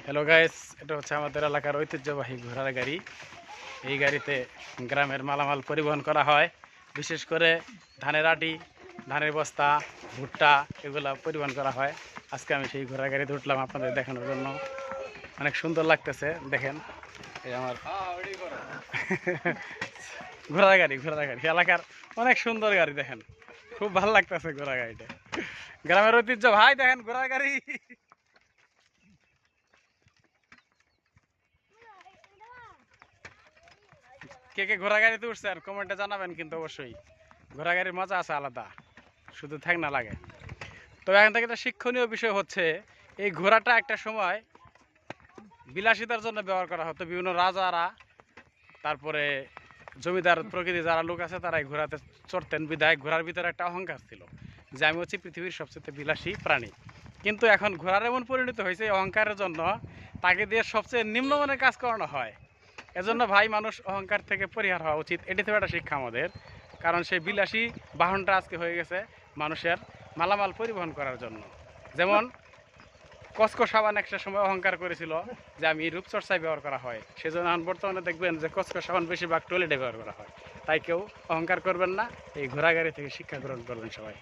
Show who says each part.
Speaker 1: Hello guys, এটা হচ্ছে আমাদের এলাকার ঐতিহ্যবাহী ঘোড়ার গাড়ি। এই গাড়িতে গ্রামের মালামাল পরিবহন করা হয়, বিশেষ করে ধানের আটি, ধানের বস্তা, ভুট্টা এগুলা পরিবহন করা হয়। আজকে আমি সেই ঘোড়ার গাড়িতে উঠলাম আপনাদের দেখানোর জন্য। অনেক সুন্দর লাগতেছে, দেখেন এই আমার ঘোড়ার গাড়ি এলাকার অনেক সুন্দর গাড়ি, দেখেন খুব ভালো লাগতেছে ঘোড়া গাড়িটা। গ্রামের ঐতিহ্য ভাই, দেখেন ঘোড়ার গাড়ি। কে কে ঘোড়া গাড়িতে উঠছেন কমেন্টে জানাবেন কিন্তু অবশ্যই। ঘোড়া গাড়ির মজা আছে আলাদা, শুধু থাক না লাগে। তবে এখান থেকে একটা শিক্ষণীয় বিষয় হচ্ছে, এই ঘোড়াটা একটা সময় বিলাসিতার জন্য ব্যবহার করা হতো। বিভিন্ন রাজারা, তারপরে জমিদার প্রকৃতি যারা লোক আছে তারা এই ঘোড়াতে চড়তেন, বিধায় ঘোড়ার ভিতরে একটা অহংকার ছিল যে আমি হচ্ছি পৃথিবীর সবচেয়ে বিলাসী প্রাণী। কিন্তু এখন ঘোড়ার এমন পরিণত হয়েছে এই অহংকারের জন্য তাকে দিয়ে সবচেয়ে নিম্নমানের কাজ করানো হয়। এজন্য ভাই, মানুষ অহংকার থেকে পরিহার হওয়া উচিত, এটি থেকে একটা শিক্ষা আমাদের। কারণ সেই বিলাসী বাহনটা আজকে হয়ে গেছে মানুষের মালামাল পরিবহন করার জন্য। যেমন কসকো সাবান একটা সময় অহংকার করেছিল যে আমি রূপচর্চায় ব্যবহার করা হয়, সেজন্য এখন বর্তমানে দেখবেন যে কসকো সাবান বেশিরভাগ টয়লেটে ব্যবহার করা হয়। তাই কেউ অহংকার করবেন না, এই ঘোড়া গাড়ি থেকে শিক্ষা গ্রহণ করবেন সবাই।